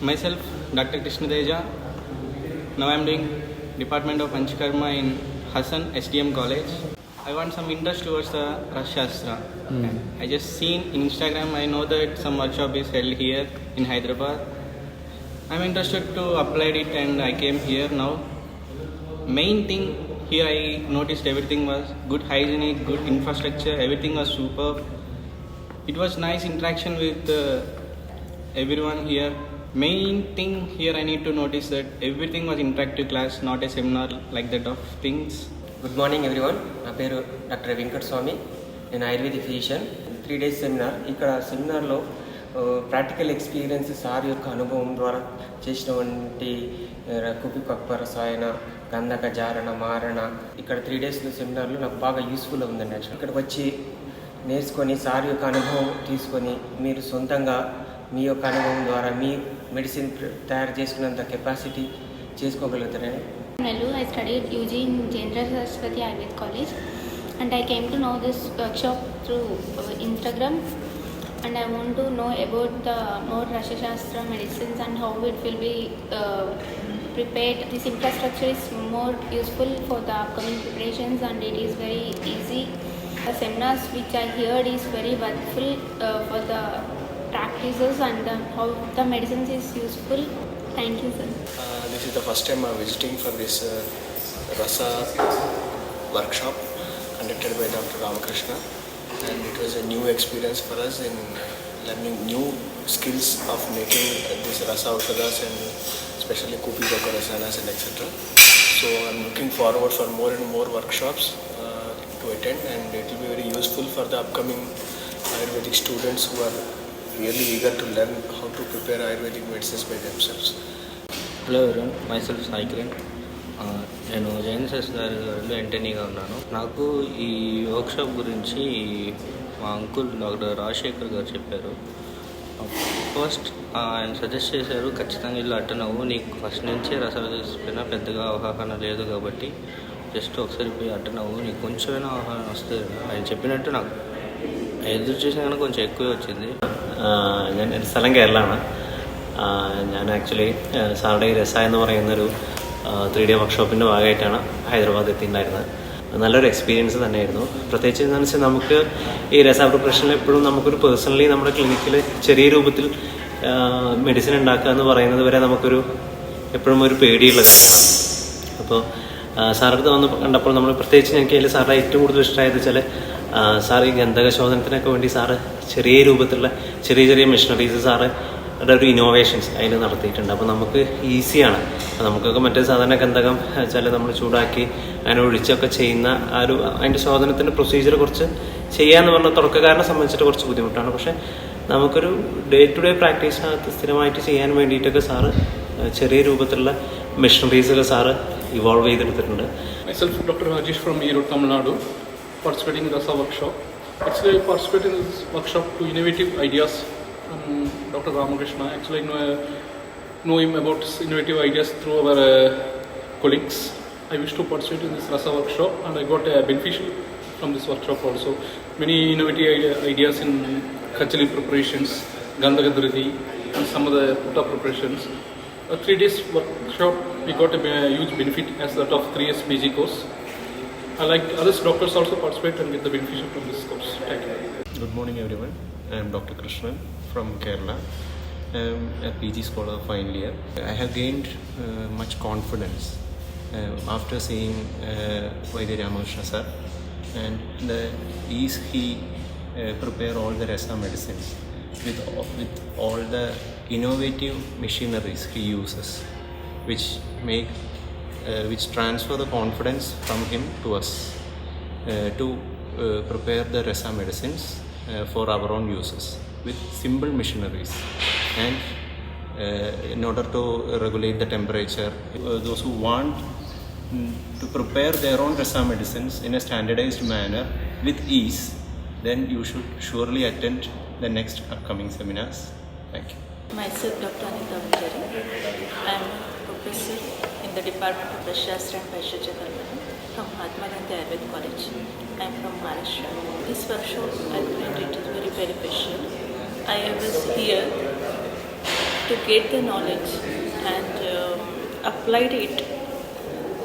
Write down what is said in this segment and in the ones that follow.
Myself, Dr. Krishna Deja. Now I am doing Department of Panchakarma in Hassan SDM College. I want some interest towards the Rasashastra. I just seen in Instagram, I know that some workshop is held here in Hyderabad. I'm interested to apply it and I came here now. Main thing here I noticed everything was good hygienic, good infrastructure, everything was superb. It was nice interaction with everyone here. Main thing here I need to notice that everything was interactive class, not a seminar like that of things. Good morning everyone. నా పేరు doctor Venkata Swamy. నేను ayurvedic physician. 3 days seminar. ఇక్కడ సెమినార్లో practical experience sir యొక్క అనుభవం ద్వారా చేసినటువంటి కుపికప్ప రసాయన గంధక జారణ మారణ ఇక్కడ 3 days సెమినార్లో నాకు బాగా యూస్ఫుల్ ఉందండి. యాక్చువల్ ఇక్కడికి వచ్చి నేర్చుకొని సార్ యొక్క అనుభవం తీసుకొని మీరు సొంతంగా మీ యొక్క అనుభవం ద్వారా మీ మెడిసిన్ తయారు చేసుకున్నంత capacity చేసుకోగలుగుతారని. I studied UG in Jendra Saraswati Ayurvedic College and I came to know this workshop through Instagram and I want to know about the more Rasashastra medicines and how it will be prepared. This infrastructure is more useful for the upcoming preparations and it is very easy. The seminars which I heard is very helpful for the practices and how the medicines is useful. Thank you, sir. This is the first time I'm visiting for this Rasa workshop conducted by Dr. Ramakrishna, and it was a new experience for us in learning new skills of making this Rasa Aushadas and especially Kupi Kokka Rasayanas and etc. So I'm looking forward for more and more workshops to attend, and it will be very useful for the upcoming Ayurvedic students who are really eager to learn how to prepare Ayurvedic medicines by themselves. Hello everyone, myself Sai Kiran. నేను జైన్సెస్ గారిలో ఎంటెనీగా ఉన్నాను. నాకు ఈ workshop గురించి మా uncle doctor Rajasekhar గారు చెప్పారు. ఫస్ట్ ఆయన సజెస్ట్ చేశారు, ఖచ్చితంగా ఇలా అటెండ్ అవ్వు, నీకు ఫస్ట్ నుంచే రసాయన పెద్దగా అవగాహన లేదు కాబట్టి జస్ట్ ఒకసారి పోయి అటెండ్ అవ్వు, నీకు కొంచెమైనా అవగాహన വస్తుంది. ఆయన చెప్పിനട്ട് నాకు എതിർ ചേച്ചി కొంచెം ఎక్కుവേ వచ్చింది. ഞാൻ സ്ഥലം കേരളമാണ്. ഞാൻ ആക്ച്വലി സാറുടെ ഈ രസ എന്ന് പറയുന്നൊരു 3 day വർക്ക്ഷോപ്പിൻ്റെ ഭാഗമായിട്ടാണ് ഹൈദരാബാദ് എത്തിയിട്ടുണ്ടായിരുന്നത്. നല്ലൊരു എക്സ്പീരിയൻസ് തന്നെയായിരുന്നു. പ്രത്യേകിച്ച് എന്താണെന്ന് വെച്ചാൽ നമുക്ക് ഈ രസ പ്രിപ്പറേഷനിൽ എപ്പോഴും നമുക്കൊരു പേഴ്സണലി നമ്മുടെ ക്ലിനിക്കിൽ ചെറിയ രൂപത്തിൽ മെഡിസിൻ ഉണ്ടാക്കുക എന്ന് പറയുന്നത് വരെ നമുക്കൊരു എപ്പോഴും ഒരു പേടിയുള്ള കാര്യമാണ്. അപ്പോൾ സാറടുത്ത് വന്ന് കണ്ടപ്പോൾ നമ്മൾ പ്രത്യേകിച്ച് ഞങ്ങൾക്ക് അതിൽ സാറിൻ്റെ ഏറ്റവും കൂടുതൽ ഇഷ്ടമായത് വെച്ചാൽ സാർ ഈ ഗന്ധക ശോധനത്തിനൊക്കെ വേണ്ടി സാറ് ചെറിയ രൂപത്തിലുള്ള ചെറിയ ചെറിയ മെഷീനറീസ് സാറ് ഒരു ഇന്നോവേഷൻസ് അതിൽ നടത്തിയിട്ടുണ്ട്. അപ്പോൾ നമുക്ക് ഈസിയാണ്. നമുക്കൊക്കെ മറ്റേ സാധാരണ ഗന്ധകം വെച്ചാൽ നമ്മൾ ചൂടാക്കി അങ്ങനെ ഒഴിച്ചൊക്കെ ചെയ്യുന്ന ആ ഒരു അതിൻ്റെ ശോധനത്തിൻ്റെ പ്രൊസീജിയർ കുറച്ച് ചെയ്യാന്ന് പറഞ്ഞാൽ തുടക്കക്കാരനെ സംബന്ധിച്ചിട്ട് കുറച്ച് ബുദ്ധിമുട്ടാണ്. പക്ഷേ നമുക്കൊരു ഡേ ടു ഡേ പ്രാക്ടീസിനകത്ത് സ്ഥിരമായിട്ട് ചെയ്യാൻ വേണ്ടിയിട്ടൊക്കെ സാറ് ചെറിയ രൂപത്തിലുള്ള മെഷീനറീസൊക്കെ സാറ് ഇവോൾവ് ചെയ്തെടുത്തിട്ടുണ്ട്. Myself, Dr. Rajesh from Erode, Tamil Nadu, participating in the Rasa workshop. Actually, I participated in this workshop to innovative ideas from Dr. Ramakrishna. Actually, I know him about his innovative ideas through our colleagues. I wish to participate in this Rasa workshop and I got beneficial from this workshop also. Many innovative ideas in Kachali preparations, Gandhagadridi and some of the Putta preparations. A 3 days workshop, we got a huge benefit as that of 3 years PG course. I like others doctors also participate and get the benefit from this course. Thank you. Good morning everyone. I am Dr. Krishnan from Kerala. I am a PG scholar final year. I have gained much confidence after seeing Vaidya Ramakrishna sir and the ease he prepare all the Rasa medicines with all the innovative machineries he uses, which transfer the confidence from him to us to prepare the Rasa medicines for our own uses with simple machineries and in order to regulate the temperature. Those who want to prepare their own Rasa medicines in a standardized manner with ease, then you should surely attend the next upcoming seminars. Thank you. Myself, Dr. Anita Vijay. I am a professor in the Department of Rasashastra and Paishajya from Mahatma Gandhi Ayurvedic College. I am from Maharashtra. This workshop I find it is very beneficial. I was here to get the knowledge and applied it,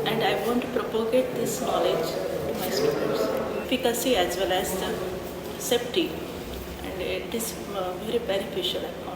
and I want to propagate this knowledge to my students. Efficacy as well as the safety, and it is very beneficial. I found.